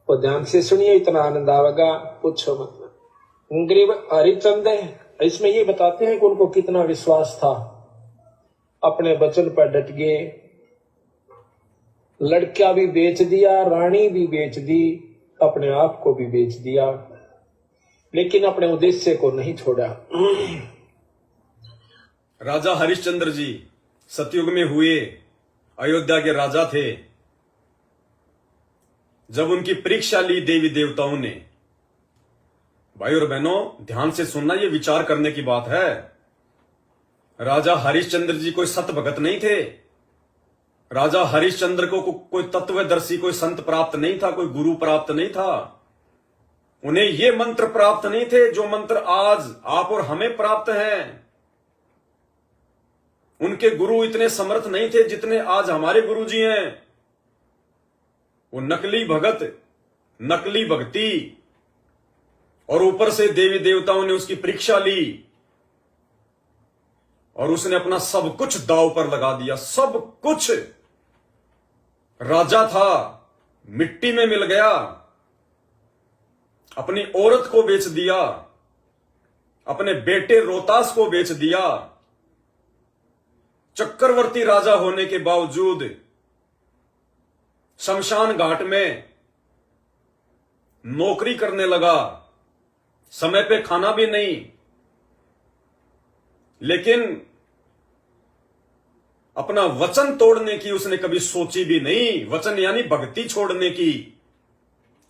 और ध्यान से सुनिए, इतना आनंद आवेगा पूछो मत। गरीब हरिचंद है, इसमें ये बताते हैं कि उनको कितना विश्वास था, अपने वचन पर डट गए। लड़का भी बेच दिया, रानी भी बेच दी, अपने आप को भी बेच दिया, लेकिन अपने उद्देश्य को नहीं छोड़ा। राजा हरिश्चंद्र जी सतयुग में हुए, अयोध्या के राजा थे। जब उनकी परीक्षा ली देवी देवताओं ने, भाई और बहनों ध्यान से सुनना, ये विचार करने की बात है। राजा हरिश्चंद्र जी कोई सत भगत नहीं थे। राजा हरिश्चंद्र को कोई तत्वदर्शी, कोई संत प्राप्त नहीं था, कोई गुरु प्राप्त नहीं था। उन्हें ये मंत्र प्राप्त नहीं थे जो मंत्र आज आप और हमें प्राप्त हैं। उनके गुरु इतने समर्थ नहीं थे जितने आज हमारे गुरु जी हैं। वो नकली भगत, नकली भक्ति, और ऊपर से देवी देवताओं ने उसकी परीक्षा ली और उसने अपना सब कुछ दांव पर लगा दिया। सब कुछ। राजा था, मिट्टी में मिल गया। अपनी औरत को बेच दिया, अपने बेटे रोहतास को बेच दिया। चक्रवर्ती राजा होने के बावजूद शमशान घाट में नौकरी करने लगा, समय पे खाना भी नहीं, लेकिन अपना वचन तोड़ने की उसने कभी सोची भी नहीं। वचन यानी भक्ति छोड़ने की।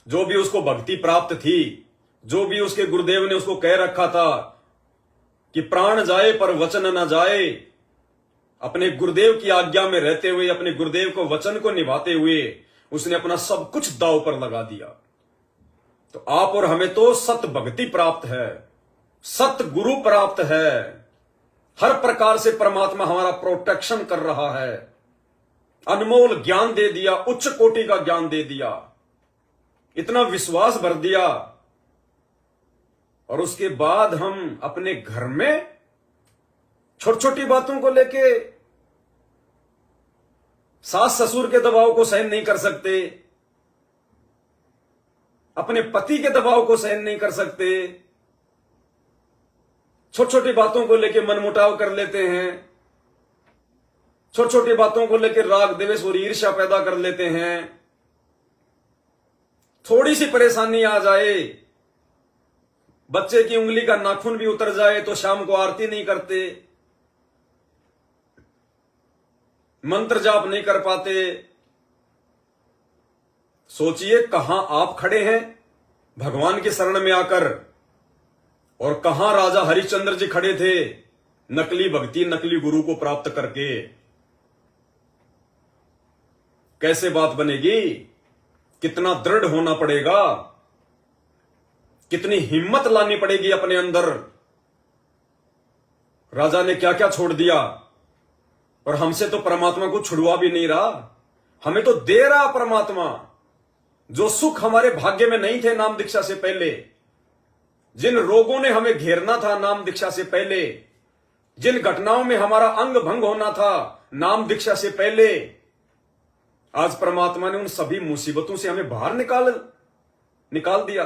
जो भी उसको भक्ति प्राप्त थी, जो भी उसके गुरुदेव ने उसको कह रखा था कि प्राण जाए पर वचन न जाए, अपने गुरुदेव की आज्ञा में रहते हुए, अपने गुरुदेव को वचन को निभाते हुए उसने अपना सब कुछ दांव पर लगा दिया। तो आप और हमें तो सत भक्ति प्राप्त है, सत गुरु प्राप्त है। हर प्रकार से परमात्मा हमारा प्रोटेक्शन कर रहा है। अनमोल ज्ञान दे दिया, उच्च कोटि का ज्ञान दे दिया, इतना विश्वास भर दिया। और उसके बाद हम अपने घर में छोटी छोटी बातों को लेके सास ससुर के दबाव को सहन नहीं कर सकते, अपने पति के दबाव को सहन नहीं कर सकते, छोटी छोटी बातों को लेके मनमुटाव कर लेते हैं, छोटी छोटी बातों को लेकर राग द्वेष और ईर्ष्या पैदा कर लेते हैं। थोड़ी सी परेशानी आ जाए, बच्चे की उंगली का नाखून भी उतर जाए तो शाम को आरती नहीं करते, मंत्र जाप नहीं कर पाते। सोचिए कहां आप खड़े हैं भगवान की शरण में आकर, और कहां राजा हरिश्चंद्र जी खड़े थे नकली भक्ति, नकली गुरु को प्राप्त करके। कैसे बात बनेगी? कितना दृढ़ होना पड़ेगा, कितनी हिम्मत लानी पड़ेगी अपने अंदर। राजा ने क्या क्या छोड़ दिया, और हमसे तो परमात्मा को छुड़वा भी नहीं रहा, हमें तो दे रहा परमात्मा। जो सुख हमारे भाग्य में नहीं थे नाम दीक्षा से पहले, जिन रोगों ने हमें घेरना था नाम दीक्षा से पहले, जिन घटनाओं में हमारा अंग भंग होना था नाम दीक्षा से पहले, आज परमात्मा ने उन सभी मुसीबतों से हमें बाहर निकाल दिया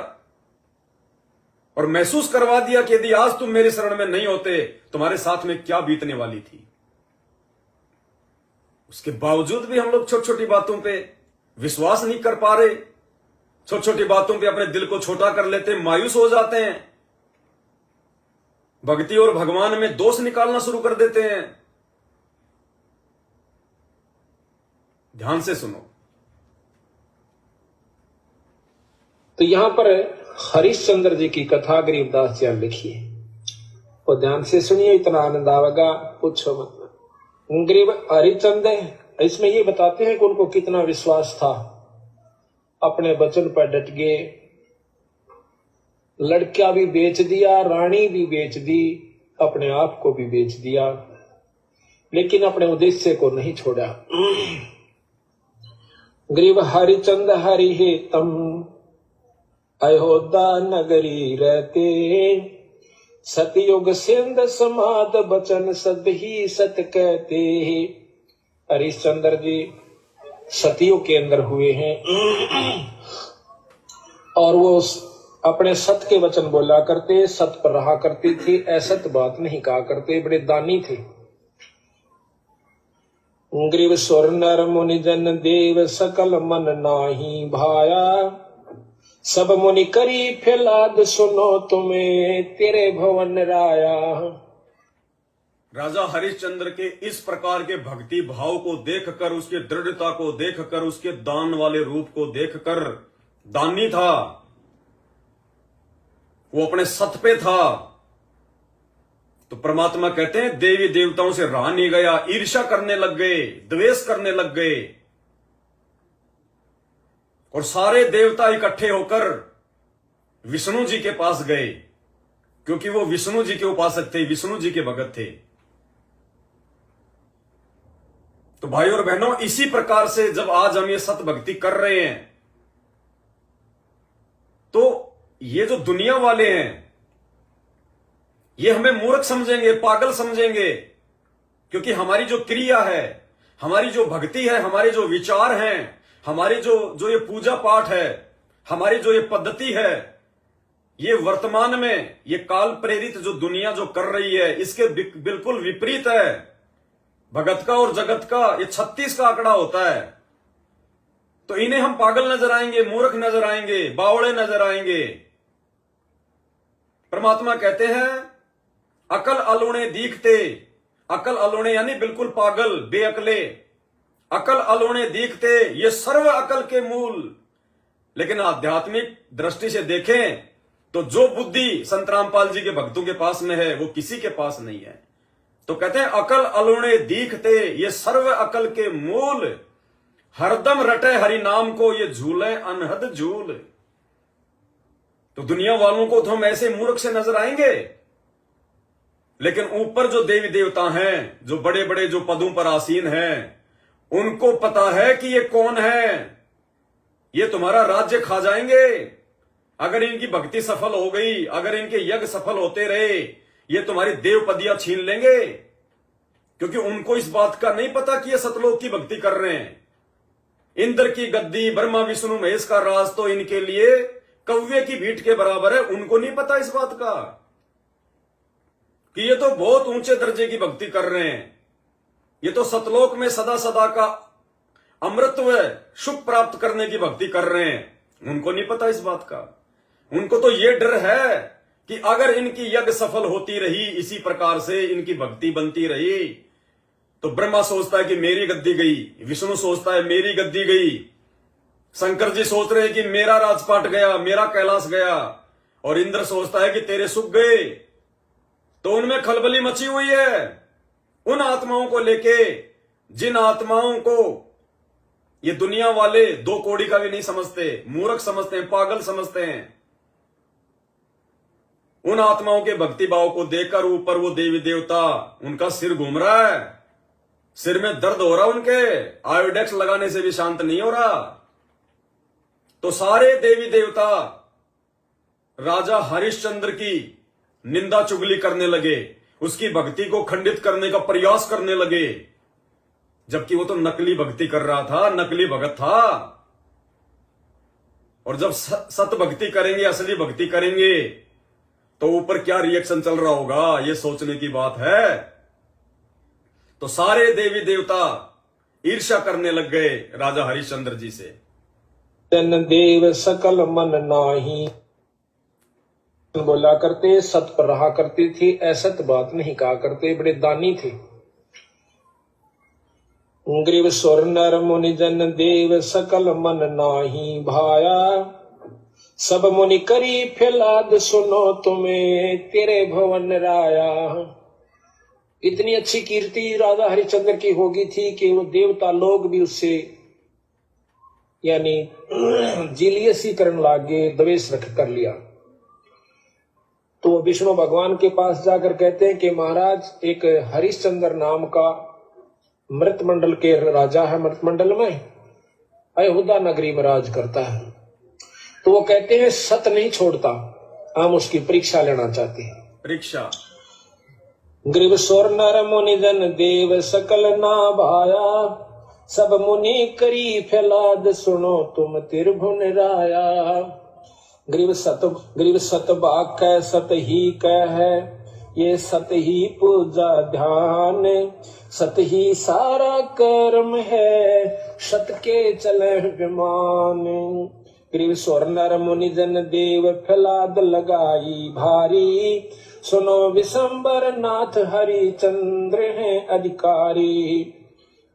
और महसूस करवा दिया कि यदि आज तुम मेरे शरण में नहीं होते, तुम्हारे साथ में क्या बीतने वाली थी। उसके बावजूद भी हम लोग छोटी छोटी बातों पे विश्वास नहीं कर पा रहे, छोटी छोटी बातों पे अपने दिल को छोटा कर लेते, मायूस हो जाते हैं, भक्ति और भगवान में दोष निकालना शुरू कर देते हैं। ध्यान से सुनो। तो यहां पर हरिश्चंद्र जी की कथा गरीबदास जी ने लिखी है, और ध्यान से सुनिए, इतना आनंद आवेगा पूछो मत। गरीब हरिचंद है, इसमें ये बताते हैं कि उनको कितना विश्वास था, अपने वचन पर डट गए। लड़का भी बेच दिया, रानी भी बेच दी, अपने आप को भी बेच दिया, लेकिन अपने उद्देश्य को नहीं छोड़ा। गरीब हरिचंद हरि हे तम अयोध्या नगरी रहते, सतयुग सिंध समाद बचन सद ही सत कहते। हरिश्चंद्र जी सतयुग के अंदर हुए हैं, और वो अपने सत के वचन बोला करते, सत पर रहा करती थी, असत बात नहीं कहा करते, बड़े दानी थे। ग्रीव स्वर नर मुनि जन देव सकल मन नाही भाया, सब मुनि करी फैलाद सुनो तुम्हें तेरे भवन राया। राजा हरिश्चंद्र के इस प्रकार के भक्ति भाव को देखकर, उसकी दृढ़ता को देखकर, उसके दान वाले रूप को देखकर, दानी था वो, अपने सत पे था, तो परमात्मा कहते हैं देवी देवताओं से रहा नहीं गया, ईर्ष्या करने लग गए, द्वेष करने लग गए, और सारे देवता इकट्ठे होकर विष्णु जी के पास गए, क्योंकि वो विष्णु जी के उपासक थे, विष्णु जी के भगत थे। तो भाई और बहनों, इसी प्रकार से जब आज हम ये सत भक्ति कर रहे हैं, तो ये जो दुनिया वाले हैं ये हमें मूर्ख समझेंगे, पागल समझेंगे, क्योंकि हमारी जो क्रिया है, हमारी जो भक्ति है, हमारे जो विचार हैं, हमारी जो ये पूजा पाठ है, हमारी जो ये पद्धति है, ये वर्तमान में ये काल प्रेरित जो दुनिया जो कर रही है, इसके बिल्कुल विपरीत है। भगत का और जगत का ये 36 का आंकड़ा होता है। तो इन्हें हम पागल नजर आएंगे, मूर्ख नजर आएंगे, बावड़े नजर आएंगे। परमात्मा कहते हैं अकल अलोणे दीखते, अकल अलोणे यानी बिल्कुल पागल, बेअकले, अकल अलोणे दीखते ये सर्व अकल के मूल। लेकिन आध्यात्मिक दृष्टि से देखें तो जो बुद्धि संत रामपाल जी के भक्तों के पास में है वो किसी के पास नहीं है। तो कहते हैं अकल अलोणे दीखते ये सर्व अकल के मूल, हरदम रटे हरि नाम को ये झूले अनहद झूल। तो दुनिया वालों को तो हम ऐसे मूर्ख से नजर आएंगे, लेकिन ऊपर जो देवी देवता हैं, जो बड़े बड़े जो पदों पर आसीन हैं, उनको पता है कि ये कौन है, ये तुम्हारा राज्य खा जाएंगे अगर इनकी भक्ति सफल हो गई, अगर इनके यज्ञ सफल होते रहे, ये तुम्हारी देवपदियां छीन लेंगे। क्योंकि उनको इस बात का नहीं पता कि ये सतलोक की भक्ति कर रहे हैं। इंद्र की गद्दी, ब्रह्मा विष्णु महेश का राज तो इनके लिए कौवे की भीट के बराबर है। उनको नहीं पता इस बात का कि ये तो बहुत ऊंचे दर्जे की भक्ति कर रहे हैं, ये तो सतलोक में सदा सदा का अमृतत्व सुख प्राप्त करने की भक्ति कर रहे हैं। उनको नहीं पता इस बात का। उनको तो ये डर है कि अगर इनकी यज्ञ सफल होती रही, इसी प्रकार से इनकी भक्ति बनती रही, तो ब्रह्मा सोचता है कि मेरी गद्दी गई, विष्णु सोचता है मेरी गद्दी गई, शंकर जी सोच रहे हैं कि मेरा राजपाट गया, मेरा कैलाश गया, और इंद्र सोचता है कि तेरे सुख गए। तो उनमें खलबली मची हुई है उन आत्माओं को लेके, जिन आत्माओं को ये दुनिया वाले 2 कौड़ी का भी नहीं समझते, मूर्ख समझते हैं, पागल समझते हैं। उन आत्माओं के भक्ति भाव को देखकर ऊपर वो देवी देवता, उनका सिर घूम रहा है, सिर में दर्द हो रहा, उनके आयोडेक्स लगाने से भी शांत नहीं हो रहा। तो सारे देवी देवता राजा हरिश्चंद्र की निंदा चुगली करने लगे, उसकी भक्ति को खंडित करने का प्रयास करने लगे, जबकि वो तो नकली भक्ति कर रहा था, नकली भगत था। और जब सत भक्ति करेंगे, असली भक्ति करेंगे, तो ऊपर क्या रिएक्शन चल रहा होगा, ये सोचने की बात है। तो सारे देवी देवता ईर्ष्या करने लग गए राजा हरिश्चंद्र जी से। तन देव सकल मन नाही बोला करते, सत पर रहा करती थी, असत बात नहीं कहा करते, बड़े दानी थे। ग्रीव स्वर नर मुनि जन देव सकल मन नाही भाया, सब मुनि करी फैलाद सुनो तुम्हें तेरे भवन राया। इतनी अच्छी कीर्ति राजा हरिश्चंद्र की होगी थी कि वो देवता लोग भी उससे यानी जिलियसी करने लागे, द्वेष रख कर लिया। तो विष्णु भगवान के पास जाकर कहते हैं कि महाराज, एक हरिश्चंद्र नाम का मृतमंडल के राजा है, मृतमंडल में अयोध्या नगरी में राज करता है। तो वो कहते हैं सत नहीं छोड़ता, हम उसकी परीक्षा लेना चाहते हैं। परीक्षा ग्रीव स्वर नर मुनि जन देव सकल ना भाया, सब मुनि करी फैलाद सुनो तुम त्रिभुवन राया। गरीब सत बाक सत ही कह है, ये सत ही पूजा ध्यान, सत ही सारा कर्म है, सत के चले विमान। गरीब स्वर नर मुनि जन देव फैलाद लगाई भारी, सुनो विशंबर नाथ हरि चंद्र है अधिकारी।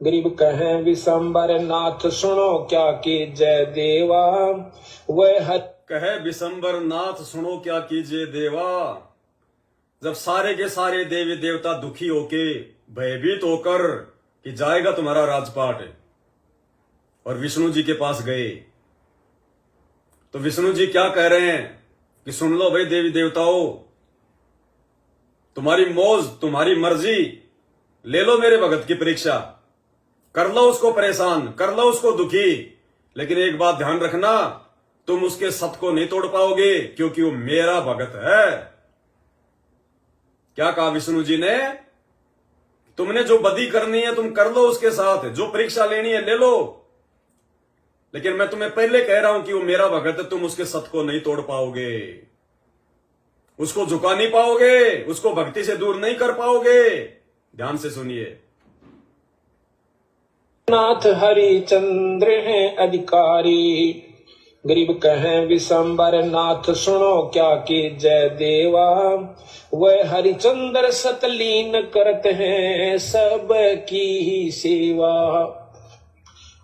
गरीब कहे विशंबर नाथ सुनो क्या कीजय देवा, वह कहे विशंबर नाथ सुनो क्या कीजिए देवा। जब सारे के सारे देवी देवता दुखी होके भयभीत होकर कि जाएगा तुम्हारा राजपाट, और विष्णु जी के पास गए, तो विष्णु जी क्या कह रहे हैं कि सुन लो भाई देवी देवताओं, तुम्हारी मौज तुम्हारी मर्जी, ले लो मेरे भगत की परीक्षा, कर लो उसको परेशान, कर लो उसको दुखी, लेकिन एक बात ध्यान रखना, तुम उसके सत को नहीं तोड़ पाओगे, क्योंकि वो मेरा भगत है। क्या कहा विष्णु जी ने? तुमने जो बदी करनी है तुम कर लो उसके साथ, जो परीक्षा लेनी है ले लो, लेकिन मैं तुम्हें पहले कह रहा हूं कि वो मेरा भगत है, तुम उसके सत को नहीं तोड़ पाओगे, उसको झुका नहीं पाओगे, उसको भक्ति से दूर नहीं कर पाओगे। ध्यान से सुनिए। नाथ हरि चंद्र है अधिकारी। गरीब कहे विशंबर नाथ सुनो क्या कीजय देवा, वह हरिचंद्र सतलीन करते हैं सब की ही सेवा।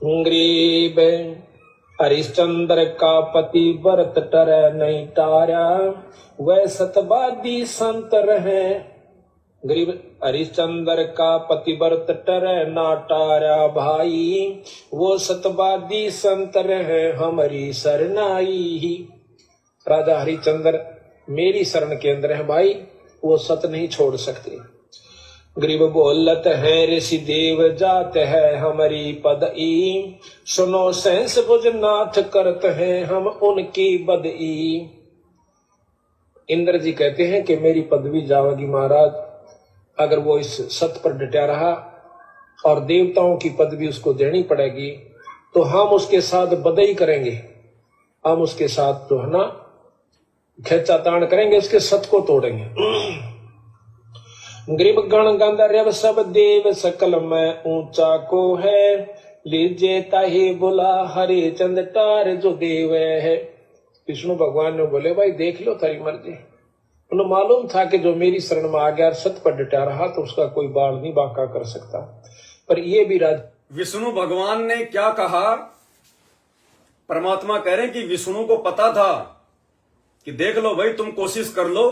गरीब हरिश्चंद्र का पति व्रत टर नहीं टारा, वह सतवादी संत रहे। गरीब हरिश्चंद्र का पतिव्रत टर ना टारा भाई, वो सतवादी संत रहे हमारी शरणाई। राजा हरिश्चंद्र मेरी शरण के अंदर है भाई, वो सत नहीं छोड़ सकते। गरीब बोलत है ऋषि देव जात है हमारी पदई, सुनो सहस भुज नाथ करत हैं हम उनकी बदई। इंद्र जी कहते हैं कि मेरी पदवी जावेगी महाराज, अगर वो इस सत पर डटा रहा, और देवताओं की पदवी उसको देनी पड़ेगी, तो हम उसके साथ बदई करेंगे, हम उसके साथ जो है ना खेचातान करेंगे, उसके सत को तोड़ेंगे। गरीब गण गंधर्व सब देव सकल में ऊंचा को है, लीजे ताही बुला हरि चंद टार जो देव है। विष्णु भगवान ने बोले भाई देख लो तारी मर्जी। उन्हें मालूम था कि जो मेरी शरण में आ गया सत पर डटा रहा तो उसका कोई बाल नहीं बांका कर सकता, पर ये भी राज। विष्णु भगवान ने क्या कहा? परमात्मा कह रहे हैं कि विष्णु को पता था कि देख लो भाई तुम कोशिश कर लो,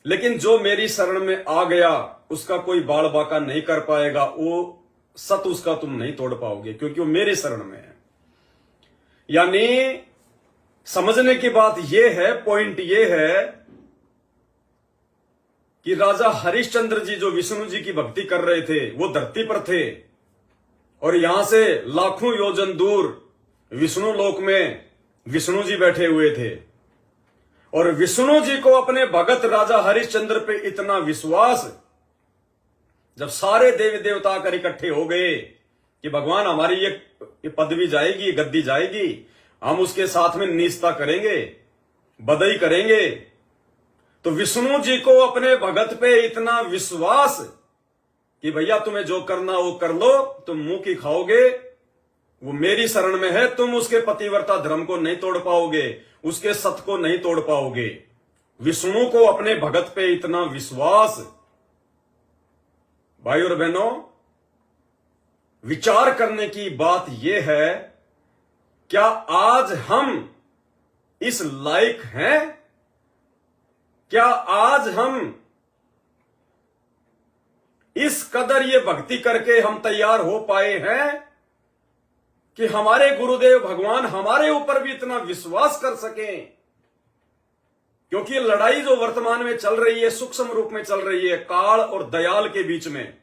लेकिन जो मेरी शरण में आ गया उसका कोई बाल बांका नहीं कर पाएगा, वो सत उसका तुम नहीं तोड़ पाओगे, क्योंकि वो मेरी शरण में है। यानी समझने की बात यह है, पॉइंट यह है कि राजा हरिश्चंद्र जी जो विष्णु जी की भक्ति कर रहे थे वो धरती पर थे, और यहां से लाखों योजन दूर विष्णु लोक में विष्णु जी बैठे हुए थे, और विष्णु जी को अपने भगत राजा हरिश्चंद्र पे इतना विश्वास, जब सारे देवी देवता आकर इकट्ठे हो गए कि भगवान हमारी ये पदवी जाएगी, गद्दी जाएगी, हम उसके साथ में निष्ठा करेंगे, बदई करेंगे, तो विष्णु जी को अपने भगत पे इतना विश्वास कि भैया तुम्हें जो करना वो कर लो, तुम मुंह की खाओगे, वो मेरी शरण में है, तुम उसके पतिव्रता धर्म को नहीं तोड़ पाओगे, उसके सत को नहीं तोड़ पाओगे। विष्णु को अपने भगत पे इतना विश्वास। भाई और बहनों, विचार करने की बात यह है, क्या आज हम इस लायक हैं? क्या आज हम इस कदर ये भक्ति करके हम तैयार हो पाए हैं कि हमारे गुरुदेव भगवान हमारे ऊपर भी इतना विश्वास कर सकें? क्योंकि ये लड़ाई जो वर्तमान में चल रही है, सूक्ष्म रूप में चल रही है, काल और दयाल के बीच में।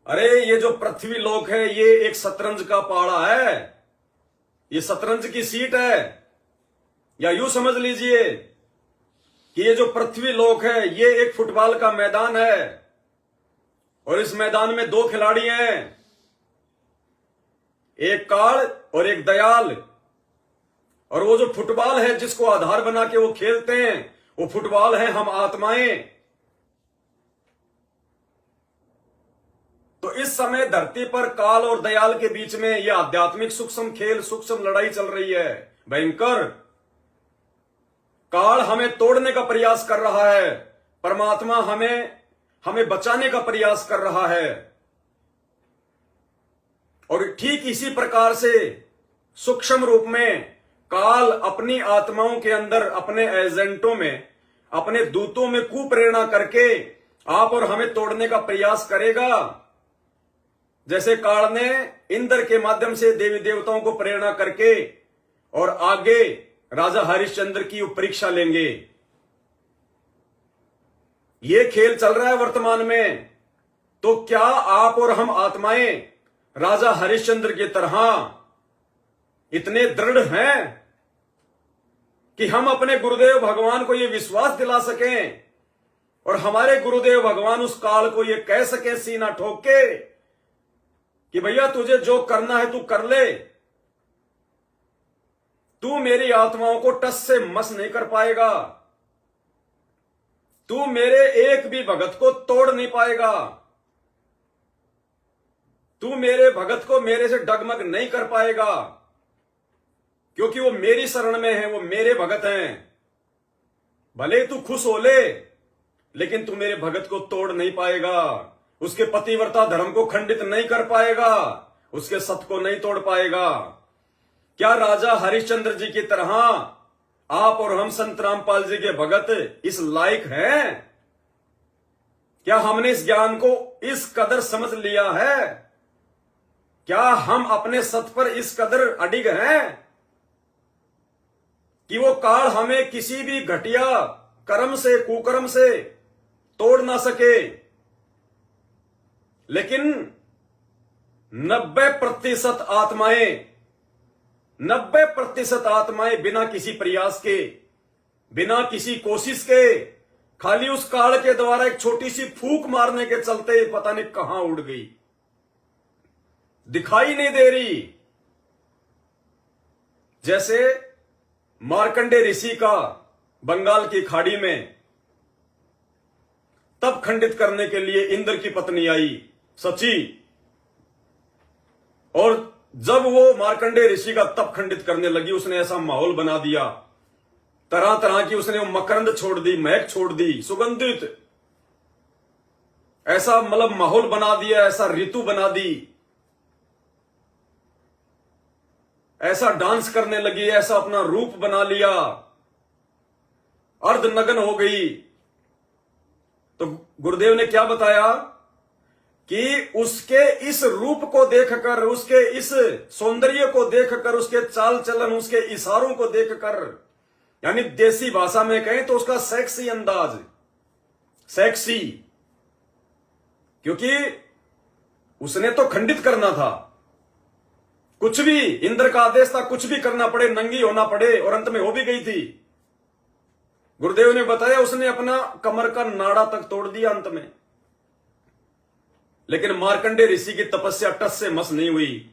अरे ये जो पृथ्वी लोक है ये एक शतरंज का पाड़ा है, ये शतरंज की सीट है, या यूं समझ लीजिए कि ये जो पृथ्वी लोक है ये एक फुटबॉल का मैदान है, और इस मैदान में दो खिलाड़ी हैं, एक काल और एक दयाल। और वो जो फुटबॉल है जिसको आधार बना के वो खेलते हैं, वो फुटबॉल है हम आत्माएं। तो इस समय धरती पर काल और दयाल के बीच में यह आध्यात्मिक सूक्ष्म खेल, सूक्ष्म लड़ाई चल रही है, भयंकर। काल हमें तोड़ने का प्रयास कर रहा है, परमात्मा हमें बचाने का प्रयास कर रहा है। और ठीक इसी प्रकार से सूक्ष्म रूप में काल अपनी आत्माओं के अंदर, अपने एजेंटों में, अपने दूतों में कुप्रेरणा करके आप और हमें तोड़ने का प्रयास करेगा। जैसे काल ने इंद्र के माध्यम से देवी देवताओं को प्रेरणा करके और आगे राजा हरिश्चंद्र की परीक्षा लेंगे। ये खेल चल रहा है वर्तमान में। तो क्या आप और हम आत्माएं राजा हरिश्चंद्र की तरह इतने दृढ़ हैं कि हम अपने गुरुदेव भगवान को यह विश्वास दिला सकें और हमारे गुरुदेव भगवान उस काल को यह कह सके सीना ठोक के कि भैया तुझे जो करना है तू कर ले, तू मेरी आत्माओं को टस से मस नहीं कर पाएगा, तू मेरे एक भी भगत को तोड़ नहीं पाएगा, तू मेरे भगत को मेरे से डगमग नहीं कर पाएगा, क्योंकि वो मेरी शरण में है, वो मेरे भगत हैं। भले तू खुश हो ले, लेकिन तू मेरे भगत को तोड़ नहीं पाएगा, उसके पतिव्रता धर्म को खंडित नहीं कर पाएगा, उसके सत्य को नहीं तोड़ पाएगा। क्या राजा हरिश्चंद्र जी की तरह आप और हम संत रामपाल जी के भगत इस लायक हैं? क्या हमने इस ज्ञान को इस कदर समझ लिया है? क्या हम अपने सत्य पर इस कदर अडिग हैं कि वो काल हमें किसी भी घटिया कर्म से, कुकर्म से तोड़ ना सके? लेकिन 90% आत्माएं बिना किसी प्रयास के, बिना किसी कोशिश के, खाली उस काल के द्वारा एक छोटी सी फूंक मारने के चलते पता नहीं कहां उड़ गई, दिखाई नहीं दे रही। जैसे मार्कंडे ऋषि का बंगाल की खाड़ी में तप खंडित करने के लिए इंद्र की पत्नी आई सची, और जब वो मार्कंडे ऋषि का तप खंडित करने लगी, उसने ऐसा माहौल बना दिया, तरह तरह की उसने वो मकरंद छोड़ दी, महक छोड़ दी, सुगंधित, ऐसा मतलब माहौल बना दिया, ऐसा ऋतु बना दी, ऐसा डांस करने लगी, ऐसा अपना रूप बना लिया, अर्धनग्न हो गई। तो गुरुदेव ने क्या बताया कि उसके इस रूप को देखकर, उसके इस सौंदर्य को देखकर, उसके चाल चलन, उसके इशारों को देखकर, यानी देसी भाषा में कहें तो उसका सेक्सी अंदाज, सेक्सी, क्योंकि उसने तो खंडित करना था, कुछ भी, इंद्र का आदेश था, कुछ भी करना पड़े, नंगी होना पड़े, और अंत में हो भी गई थी। गुरुदेव ने बताया उसने अपना कमर का नाड़ा तक तोड़ दिया अंत में। लेकिन मार्कंडे ऋषि की तपस्या टस से मस नहीं हुई।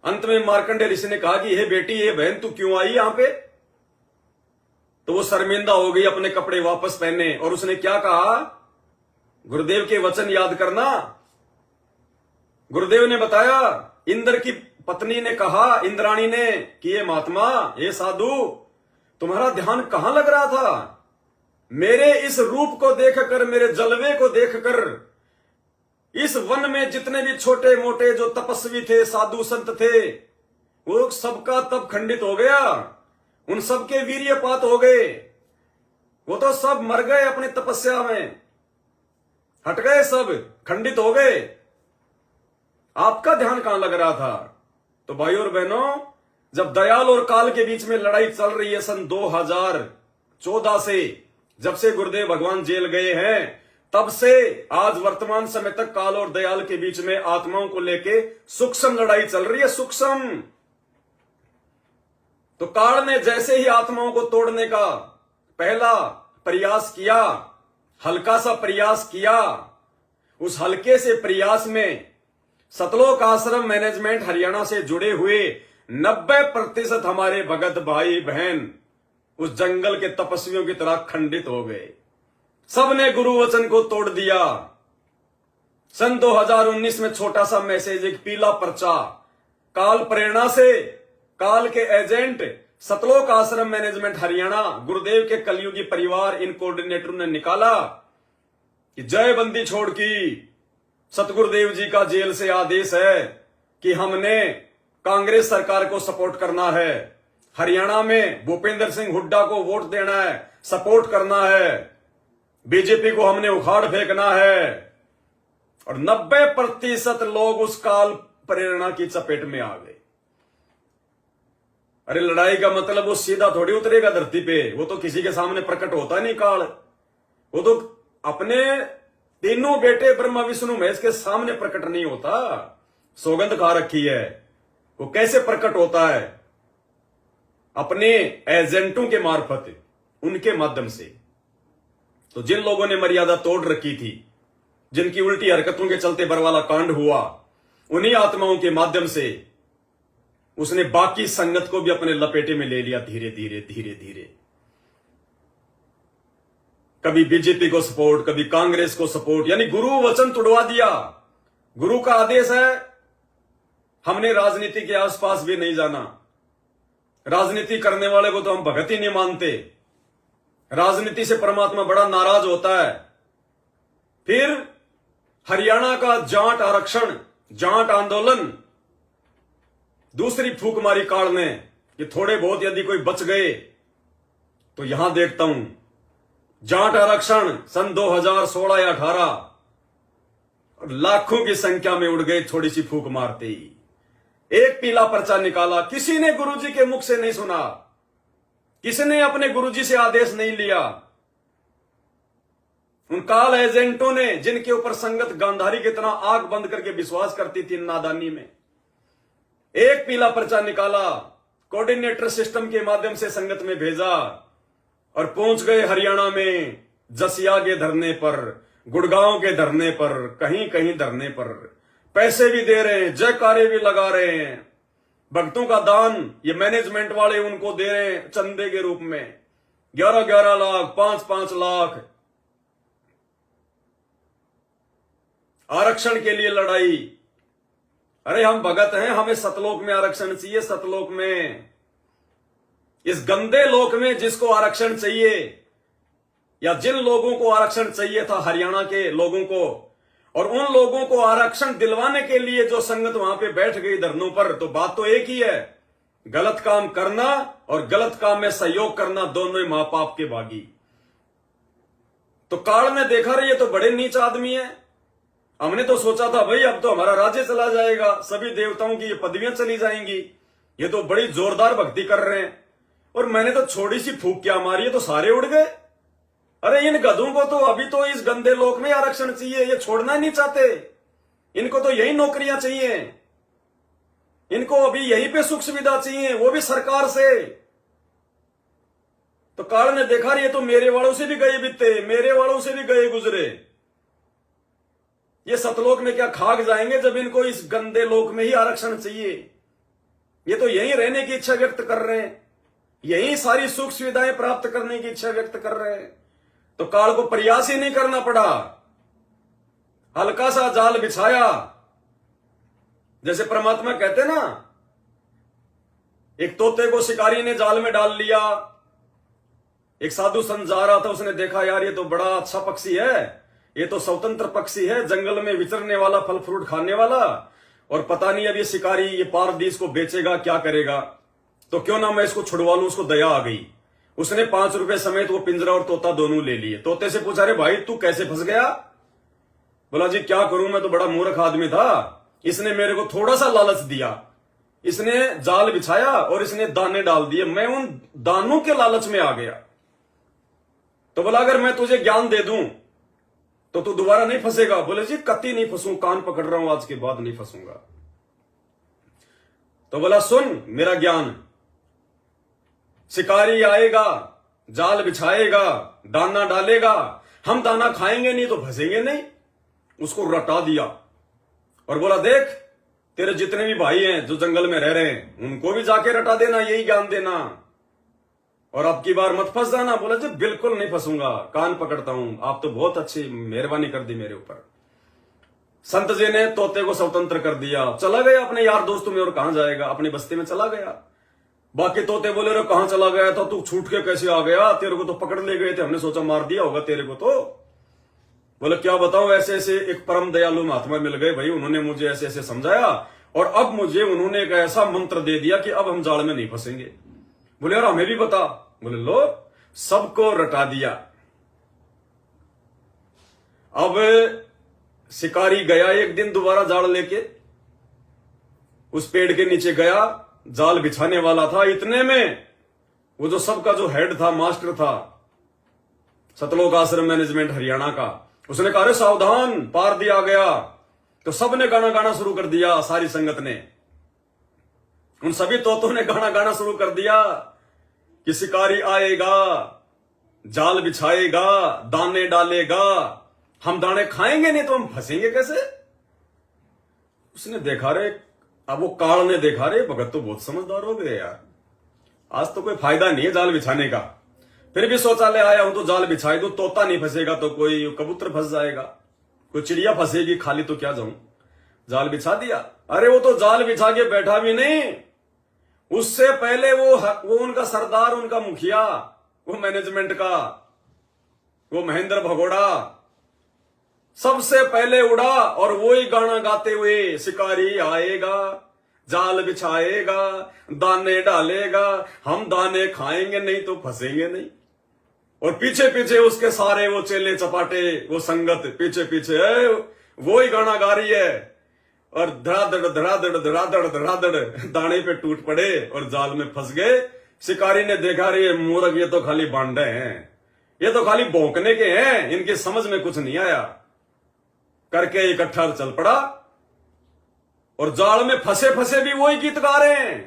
अंत में मार्कंडे ऋषि ने कहा कि हे बेटी, हे बहन, तू क्यों आई यहां पे? तो वो शर्मिंदा हो गई, अपने कपड़े वापस पहने, और उसने क्या कहा? गुरुदेव के वचन याद करना। गुरुदेव ने बताया, इंद्र की पत्नी ने कहा, इंद्राणी ने, कि ये महात्मा, ये साधु, तुम्हारा ध्यान कहां लग रहा था? मेरे इस रूप को देखकर, मेरे जलवे को देखकर, इस वन में जितने भी छोटे मोटे जो तपस्वी थे, साधु संत थे, वो सबका तप खंडित हो गया, उन सबके वीर्यपात हो गए, वो तो सब मर गए अपनी तपस्या में, हट गए, सब खंडित हो गए। आपका ध्यान कहां लग रहा था? तो भाइयों और बहनों, जब दयाल और काल के बीच में लड़ाई चल रही है सन 2014 से, जब से गुरुदेव भगवान जेल गए हैं, तब से आज वर्तमान समय तक काल और दयाल के बीच में आत्माओं को लेके सूक्ष्म लड़ाई चल रही है, सूक्ष्म। तो काल ने जैसे ही आत्माओं को तोड़ने का पहला प्रयास किया, हल्का सा प्रयास किया, उस हल्के से प्रयास में सतलोक आश्रम मैनेजमेंट हरियाणा से जुड़े हुए 90% हमारे भगत भाई बहन उस जंगल के तपस्वियों की तरह खंडित हो गए। सबने गुरु वचन को तोड़ दिया। सन 2019 में छोटा सा मैसेज, एक पीला पर्चा, काल प्रेरणा से काल के एजेंट सतलोक आश्रम मैनेजमेंट हरियाणा गुरुदेव के कलयुगी परिवार इन कोऑर्डिनेटरों ने निकाला कि जय बंदी छोड़ की सतगुरुदेव जी का जेल से आदेश है कि हमने कांग्रेस सरकार को सपोर्ट करना है, हरियाणा में भूपेंद्र सिंह हुड्डा को वोट देना है, सपोर्ट करना है, बीजेपी को हमने उखाड़ फेंकना है। और 90% लोग उस काल प्रेरणा की चपेट में आ गए। अरे लड़ाई का मतलब वो सीधा थोड़ी उतरेगा धरती पे, वो तो किसी के सामने प्रकट होता नहीं काल, वो तो अपने तीनों बेटे ब्रह्मा विष्णु महेश के सामने प्रकट नहीं होता। सौगंध खा रखी है। वो कैसे प्रकट होता है? अपने एजेंटों के मार्फत, उनके माध्यम से। तो जिन लोगों ने मर्यादा तोड़ रखी थी, जिनकी उल्टी हरकतों के चलते बरवाला कांड हुआ, उन्हीं आत्माओं के माध्यम से उसने बाकी संगत को भी अपने लपेटे में ले लिया। धीरे धीरे धीरे धीरे कभी बीजेपी को सपोर्ट, कभी कांग्रेस को सपोर्ट, यानी गुरु वचन तुड़वा दिया। गुरु का आदेश है, हमने राजनीति के आसपास भी नहीं जाना। राजनीति करने वाले को तो हम भगत ही नहीं मानते। राजनीति से परमात्मा बड़ा नाराज होता है। फिर हरियाणा का जाट आरक्षण, जाट आंदोलन, दूसरी फूक मारी काल ने कि थोड़े बहुत यदि कोई बच गए तो यहां देखता हूं। जाट आरक्षण सन 2016 या 18 लाखों की संख्या में उड़ गए थोड़ी सी फूक मारते ही। एक पीला पर्चा निकाला, किसी ने गुरुजी के मुख से नहीं सुना, किसी ने अपने गुरुजी से आदेश नहीं लिया। उन काल एजेंटों ने, जिनके ऊपर संगत गांधारी की तरह आंख बंद करके विश्वास करती थी नादानी में, एक पीला पर्चा निकाला, कोऑर्डिनेटर सिस्टम के माध्यम से संगत में भेजा और पहुंच गए हरियाणा में। जसिया के धरने पर, गुड़गांव के धरने पर, कहीं कहीं धरने पर पैसे भी दे रहे हैं, जयकारे भी लगा रहे हैं। भक्तों का दान ये मैनेजमेंट वाले उनको दे रहे हैं चंदे के रूप में, 11-11 लाख, 5-5 लाख। आरक्षण के लिए लड़ाई। अरे हम भगत हैं, हमें सतलोक में आरक्षण चाहिए। सतलोक में, इस गंदे लोक में जिसको आरक्षण चाहिए, या जिन लोगों को आरक्षण चाहिए था हरियाणा के लोगों को, और उन लोगों को आरक्षण दिलवाने के लिए जो संगत वहां पे बैठ गई धरनों पर, तो बात तो एक ही है, गलत काम करना और गलत काम में सहयोग करना, दोनों ही महापाप के भागी। तो काल ने देखा रहे ये तो बड़े नीच आदमी है। हमने तो सोचा था भाई अब तो हमारा राज्य चला जाएगा, सभी देवताओं की ये पदवियां चली जाएंगी, ये तो बड़ी जोरदार भक्ति कर रहे हैं। और मैंने तो छोटी सी फूक क्या मारी है तो सारे उड़ गए। अरे इन गधों को तो अभी तो इस गंदे लोक में आरक्षण चाहिए, ये छोड़ना नहीं चाहते। इनको तो यही नौकरियां चाहिए, इनको अभी यहीं पे सुख सुविधा चाहिए, वो भी सरकार से। तो काल ने देखा ये तो मेरे वालों से भी गए बीते, मेरे वालों से भी गए गुजरे, ये सतलोक में क्या खाक जाएंगे जब इनको इस गंदे लोक में ही आरक्षण चाहिए। ये तो यहीं रहने की इच्छा व्यक्त कर रहे हैं, यहीं सारी सुख सुविधाएं प्राप्त करने की इच्छा व्यक्त कर रहे हैं। तो काल को प्रयास ही नहीं करना पड़ा, हल्का सा जाल बिछाया। जैसे परमात्मा कहते ना, एक तोते को शिकारी ने जाल में डाल लिया। एक साधु संत जा रहा था, उसने देखा यार ये तो बड़ा अच्छा पक्षी है, ये तो स्वतंत्र पक्षी है, जंगल में विचरने वाला, फल फ्रूट खाने वाला, और पता नहीं अब ये शिकारी ये पारदीस को बेचेगा क्या करेगा, तो क्यों ना मैं इसको छुड़वा लूं। उसको दया आ गई, उसने 5 रुपए समेत वो पिंजरा और तोता दोनों ले लिए। तोते से पूछा, अरे भाई तू कैसे फंस गया? बोला जी क्या करूं, मैं तो बड़ा मूर्ख आदमी था, इसने मेरे को थोड़ा सा लालच दिया, इसने जाल बिछाया और इसने दाने डाल दिए, मैं उन दानों के लालच में आ गया। तो बोला अगर मैं तुझे ज्ञान दे दूं तो तू दोबारा नहीं फंसेगा? बोले जी कति नहीं फंसू, कान पकड़ रहा हूं, आज के बाद नहीं फंसूंगा। तो बोला सुन मेरा ज्ञान, शिकारी आएगा, जाल बिछाएगा, दाना डालेगा, हम दाना खाएंगे नहीं तो फंसेंगे नहीं। उसको रटा दिया और बोला देख तेरे जितने भी भाई हैं जो जंगल में रह रहे हैं, उनको भी जाके रटा देना, यही ज्ञान देना। और अब की बार मत फंस जाना। बोला जी बिल्कुल नहीं फंसूंगा, कान पकड़ता हूं, आप तो बहुत अच्छी मेहरबानी कर दी मेरे ऊपर। संत जी ने तोते को स्वतंत्र कर दिया, चला गया अपने यार दोस्तों में, और कहां जाएगा, अपनी बस्ती में चला गया। बाकी तोते बोले रे कहां चला गया था तू, छूट के कैसे आ गया, तेरे को तो पकड़ ले गए थे, हमने सोचा मार दिया होगा तेरे को। तो बोले क्या बताऊं, ऐसे ऐसे एक परम दयालु महात्मा मिल गए भाई, उन्होंने मुझे ऐसे ऐसे समझाया, और अब मुझे उन्होंने एक ऐसा मंत्र दे दिया कि अब हम जाल में नहीं फंसेंगे। बोले यार हमें भी बता। बोले लो, सबको रटा दिया। अब शिकारी गया एक दिन दोबारा जाल लेके, उस पेड़ के नीचे गया, जाल बिछाने वाला था। इतने में वो जो सबका जो हेड था, मास्टर था, सतलोक आश्रम मैनेजमेंट हरियाणा का, उसने कहा अरे सावधान, पार दिया गया। तो सबने गाना गाना शुरू कर दिया, सारी संगत ने, उन सभी तोतों ने गाना गाना शुरू कर दिया कि शिकारी आएगा, जाल बिछाएगा, दाने डालेगा, हम दाने खाएंगे नहीं तो हम फंसेंगे कैसे। उसने देखा रे, अब वो काल ने देखा रे भगत तो बहुत समझदार हो गए यार, आज तो कोई फायदा नहीं है जाल बिछाने का। फिर भी शौचालय आया हूं तो जाल बिछाई दो, तोता नहीं फंसेगा तो कोई कबूतर फंस जाएगा, कोई चिड़िया फंसेगी, खाली तो क्या जाऊं, जाल बिछा दिया। अरे वो तो जाल बिछा के बैठा भी नहीं, उससे पहले वो उनका सरदार, उनका मुखिया, वो मैनेजमेंट का, वो महेंद्र भगोड़ा, सबसे पहले उड़ा, और वो ही गाना गाते हुए शिकारी आएगा, जाल बिछाएगा, दाने डालेगा, हम दाने खाएंगे नहीं तो फंसेंगे नहीं। और पीछे पीछे उसके सारे वो चेले चपाटे, वो संगत पीछे पीछे है, वो ही गाना गा रही है, और धड़ाधड़ धड़ाधड़ धड़ाधड़ धड़ाधड़ दाने पे टूट पड़े और जाल में फंस गए। शिकारी ने देखा रे मूर्ख, ये तो खाली बांडे हैं, ये तो खाली भौंकने के हैं, इनकी समझ में कुछ नहीं आया, करके इकट्ठा चल पड़ा। और जाल में फंसे फंसे भी वही गीत गा रहे हैं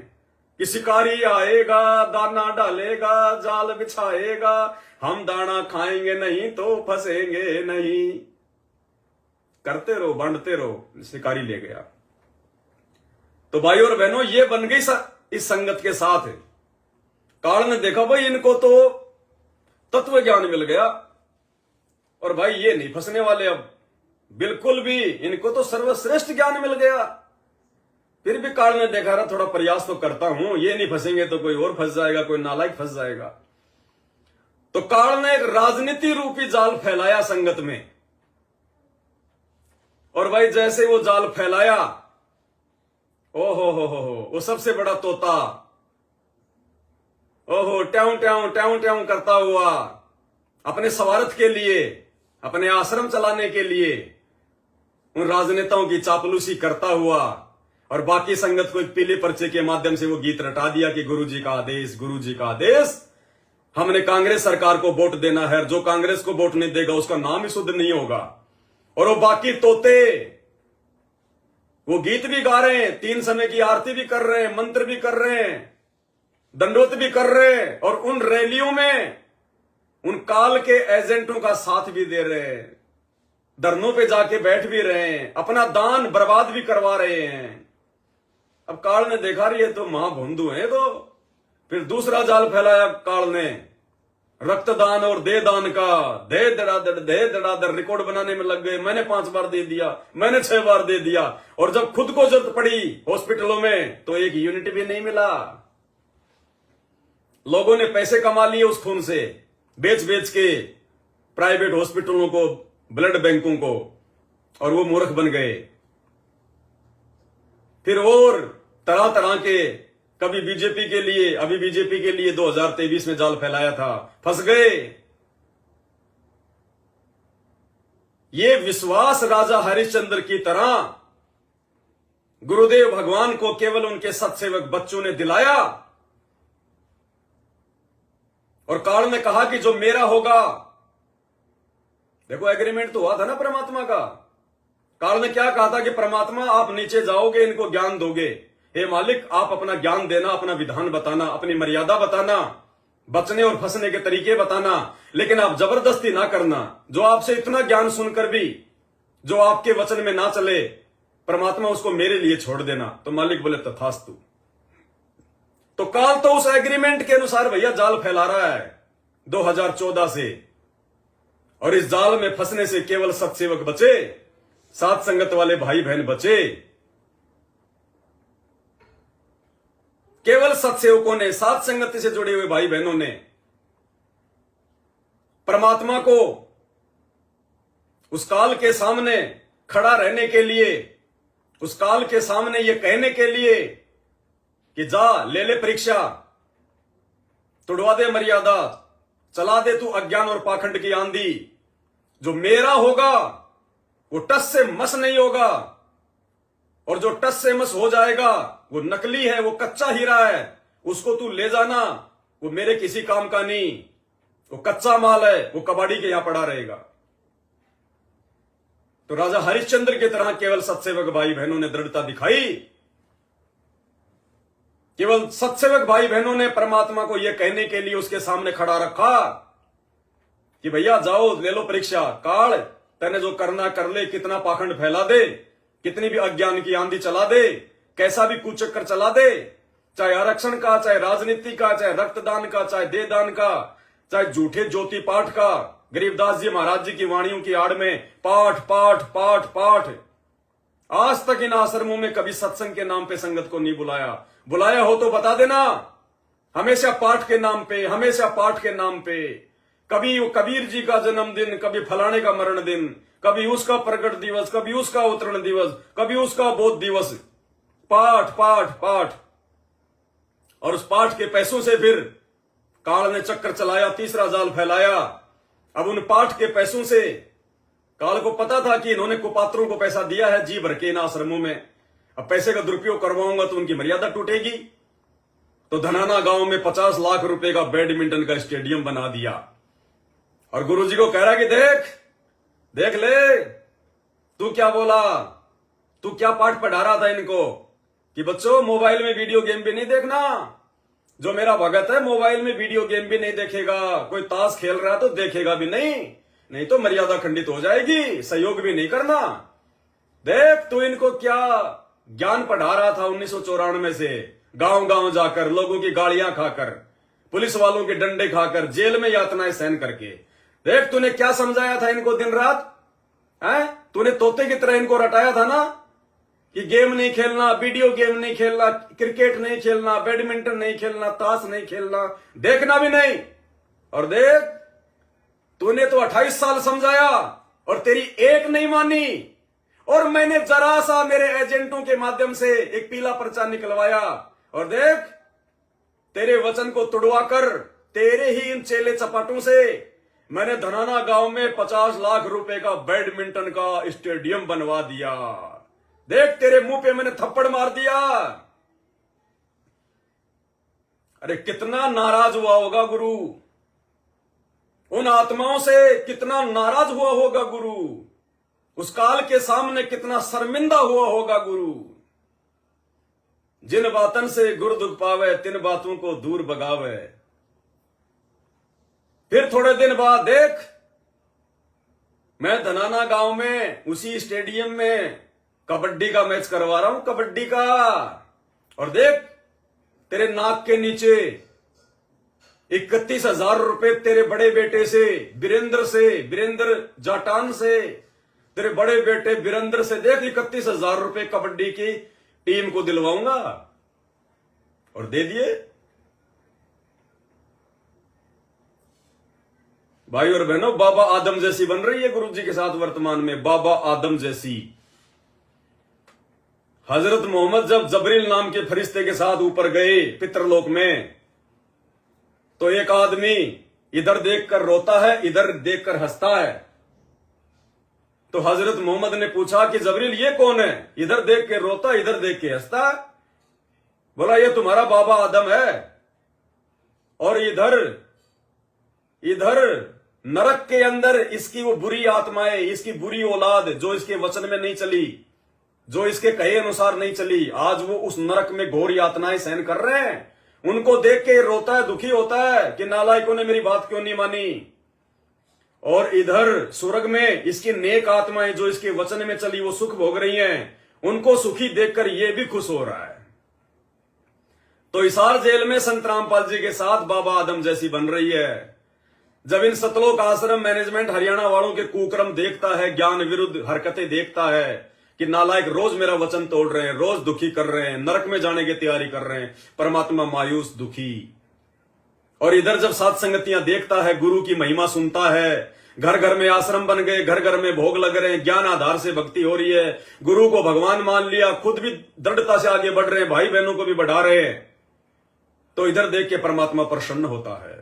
कि शिकारी आएगा, दाना डालेगा, जाल बिछाएगा, हम दाना खाएंगे नहीं तो फंसेंगे नहीं। करते रहो, बांटते रहो, शिकारी ले गया। तो भाई और बहनों, ये बन गई इस संगत के साथ। काल ने देखा भाई इनको तो तत्व ज्ञान मिल गया, और भाई ये नहीं फंसने वाले अब बिल्कुल भी, इनको तो सर्वश्रेष्ठ ज्ञान मिल गया। फिर भी काल ने देखा रहा थोड़ा प्रयास तो करता हूं, ये नहीं फंसेंगे तो कोई और फंस जाएगा, कोई नालायक फंस जाएगा। तो काल ने एक राजनीति रूपी जाल फैलाया संगत में, और भाई जैसे वो जाल फैलाया, ओहो हो, वो सबसे बड़ा तोता, ओहो ट्याऊ ट्याऊ ट्याऊ ट्याऊ करता हुआ अपने स्वार्थ के लिए, अपने आश्रम चलाने के लिए उन राजनेताओं की चापलूसी करता हुआ, और बाकी संगत को एक पीले पर्चे के माध्यम से वो गीत रटा दिया कि गुरुजी का आदेश, गुरुजी का आदेश, हमने कांग्रेस सरकार को वोट देना है, जो कांग्रेस को वोट नहीं देगा उसका नाम ही शुद्ध नहीं होगा। और वो बाकी तोते वो गीत भी गा रहे हैं, 3 समय की आरती भी कर रहे हैं, मंत्र भी कर रहे हैं, दंडोत भी कर रहे हैं, और उन रैलियों में उन काल के एजेंटों का साथ भी दे रहे हैं, धरनों पे जाके बैठ भी रहे हैं, अपना दान बर्बाद भी करवा रहे हैं। अब काल ने देखा रही है तो महाभोंदू है, तो फिर दूसरा जाल फैलाया काल ने, रक्तदान और दे दान का, दे धड़ाधड़ रिकॉर्ड बनाने में लग गए। मैंने 5 बार दे दिया, मैंने 6 बार दे दिया, और जब खुद को जरूरत पड़ी हॉस्पिटलों में तो एक यूनिट भी नहीं मिला। लोगों ने पैसे कमा लिए उस खून से, बेच बेच के प्राइवेट हॉस्पिटलों को, ब्लड बैंकों को, और वो मूर्ख बन गए। फिर और तरह तरह के, कभी बीजेपी के लिए, अभी बीजेपी के लिए 2023 में जाल फैलाया था, फंस गए। ये विश्वास राजा हरिश्चंद्र की तरह गुरुदेव भगवान को केवल उनके सत्सेवक बच्चों ने दिलाया, और काल ने कहा कि जो मेरा होगा, देखो एग्रीमेंट तो हुआ था ना परमात्मा का। काल ने क्या कहा था कि परमात्मा आप नीचे जाओगे, इनको ज्ञान दोगे, हे मालिक आप अपना ज्ञान देना, अपना विधान बताना, अपनी मर्यादा बताना, बचने और फंसने के तरीके बताना, लेकिन आप जबरदस्ती ना करना। जो आपसे इतना ज्ञान सुनकर भी जो आपके वचन में ना चले, परमात्मा उसको मेरे लिए छोड़ देना। तो मालिक बोले तथास्तु। तो काल तो उस एग्रीमेंट के अनुसार भैया जाल फैला रहा है 2014 से, और इस जाल में फंसने से केवल सत्सेवक बचे, साथ संगत वाले भाई बहन बचे। केवल सत्सेवकों ने, साथ संगत से जुड़े हुए भाई बहनों ने परमात्मा को उस काल के सामने खड़ा रहने के लिए, उस काल के सामने ये कहने के लिए कि जा ले ले परीक्षा, तोड़वा दे मर्यादा, चला दे तू अज्ञान और पाखंड की आंधी। जो मेरा होगा वो टस से मस नहीं होगा, और जो टस से मस हो जाएगा वो नकली है, वो कच्चा हीरा है, उसको तू ले जाना, वो मेरे किसी काम का नहीं, वो कच्चा माल है, वो कबाड़ी के यहां पड़ा रहेगा। तो राजा हरिश्चंद्र की तरह केवल सत्सेवक भाई बहनों ने दृढ़ता दिखाई। केवल सत्सेवक भाई बहनों ने परमात्मा को यह कहने के लिए उसके सामने खड़ा रखा कि भैया जाओ ले लो परीक्षा, काल तने जो करना कर ले, कितना पाखंड फैला दे, कितनी भी अज्ञान की आंधी चला दे, कैसा भी कुचक्कर चला दे, चाहे आरक्षण का, चाहे राजनीति का, चाहे रक्तदान का, चाहे देहदान का, चाहे झूठे ज्योति पाठ का। गरीबदास जी महाराज जी की वाणियों की आड़ में पाठ पाठ पाठ पाठ। आज तक इन आश्रमों में कभी सत्संग के नाम पे संगत को नहीं बुलाया। बुलाया हो तो बता देना। हमेशा पाठ के नाम पे, हमेशा पाठ के नाम पे। कभी वो कबीर जी का जन्मदिन, कभी फलाने का मरण दिन, कभी उसका प्रकट दिवस, कभी उसका अवतरण दिवस, कभी उसका बोध दिवस। पाठ पाठ पाठ। और उस पाठ के पैसों से फिर काल ने चक्कर चलाया, तीसरा जाल फैलाया। अब उन पाठ के पैसों से काल को पता था कि इन्होंने कुपात्रों को पैसा दिया है जी भर के इन आश्रमों में, अब पैसे का दुरुपयोग करवाऊंगा तो उनकी मर्यादा टूटेगी। तो धनाना गांव में 50 लाख रुपए का बैडमिंटन का स्टेडियम बना दिया, और गुरुजी को कह रहा कि देख देख ले, तू क्या बोला, तू क्या पाठ पढ़ा रहा था इनको कि बच्चों मोबाइल में वीडियो गेम भी नहीं देखना। जो मेरा भगत है मोबाइल में वीडियो गेम भी नहीं देखेगा, कोई ताश खेल रहा है तो देखेगा भी नहीं तो मर्यादा खंडित हो जाएगी, सहयोग भी नहीं करना। देख तू इनको क्या ज्ञान पढ़ा रहा था 1994 से, गांव गांव जाकर, लोगों की गालियां खाकर, पुलिस वालों के डंडे खाकर, जेल में यातनाएं सहन करके। देख तूने क्या समझाया था इनको दिन रात, है? तूने तोते की तरह इनको रटाया था ना कि गेम नहीं खेलना, वीडियो गेम नहीं खेलना, क्रिकेट नहीं खेलना, बैडमिंटन नहीं खेलना, ताश नहीं खेलना, देखना भी नहीं। और देख तूने तो 28 साल समझाया और तेरी एक नहीं मानी, और मैंने जरा सा मेरे एजेंटों के माध्यम से एक पीला पर्चा निकलवाया, और देख तेरे वचन को तुड़वाकर तेरे ही इन चेले चपाटों से मैंने धनाना गांव में 50 लाख रुपए का बैडमिंटन का स्टेडियम बनवा दिया। देख तेरे मुंह पे मैंने थप्पड़ मार दिया। अरे कितना नाराज हुआ होगा गुरु, उन आत्माओं से कितना नाराज हुआ होगा गुरु, उस काल के सामने कितना शर्मिंदा हुआ होगा गुरु। जिन बातन से गुरु दुख पावे, तिन बातों को दूर भगावे। फिर थोड़े दिन बाद देख मैं धनाना गांव में उसी स्टेडियम में कबड्डी का मैच करवा रहा हूं, कबड्डी का। और देख तेरे नाक के नीचे 31,000 रुपए तेरे बड़े बेटे से, वीरेंद्र जाटान से, तेरे बड़े बेटे वीरेंद्र से देख 31,000 रुपए कबड्डी की टीम को दिलवाऊंगा। और दे दिए। भाई और बहनों, बाबा आदम जैसी बन रही है गुरु जी के साथ वर्तमान में, बाबा आदम जैसी। हजरत मोहम्मद जब जबरील नाम के फरिश्ते के साथ ऊपर गए पितरलोक में, तो एक आदमी इधर देखकर रोता है, इधर देखकर हंसता है। तो हजरत मोहम्मद ने पूछा कि जबरील ये कौन है, इधर देख के रोता, इधर देख के हंसता। बोला ये तुम्हारा बाबा आदम है, और इधर नरक के अंदर इसकी वो बुरी आत्माएं, इसकी बुरी औलाद जो इसके वचन में नहीं चली, जो इसके कहे अनुसार नहीं चली, आज वो उस नरक में घोर यातनाएं सहन कर रहे हैं। उनको देख के रोता है, दुखी होता है कि नालायकों ने मेरी बात क्यों नहीं मानी। और इधर स्वर्ग में इसकी नेक आत्माएं जो इसके वचन में चली वो सुख भोग रही हैं। उनको सुखी देखकर ये भी खुश हो रहा है। तो हिसार जेल में संत रामपाल जी के साथ बाबा आदम जैसी बन रही है। जब इन सतलोक आश्रम मैनेजमेंट हरियाणा वालों के कुक्रम देखता है, ज्ञान विरुद्ध हरकतें देखता है कि नालायक रोज मेरा वचन तोड़ रहे हैं, रोज दुखी कर रहे हैं, नरक में जाने की तैयारी कर रहे हैं, परमात्मा मायूस दुखी। और इधर जब सात संगतियां देखता है, गुरु की महिमा सुनता है, घर घर में आश्रम बन गए, घर घर में भोग लग रहे हैं, ज्ञान आधार से भक्ति हो रही है, गुरु को भगवान मान लिया, खुद भी दृढ़ता से आगे बढ़ रहे हैं, भाई बहनों को भी बढ़ा रहे हैं, तो इधर देख के परमात्मा प्रसन्न होता है।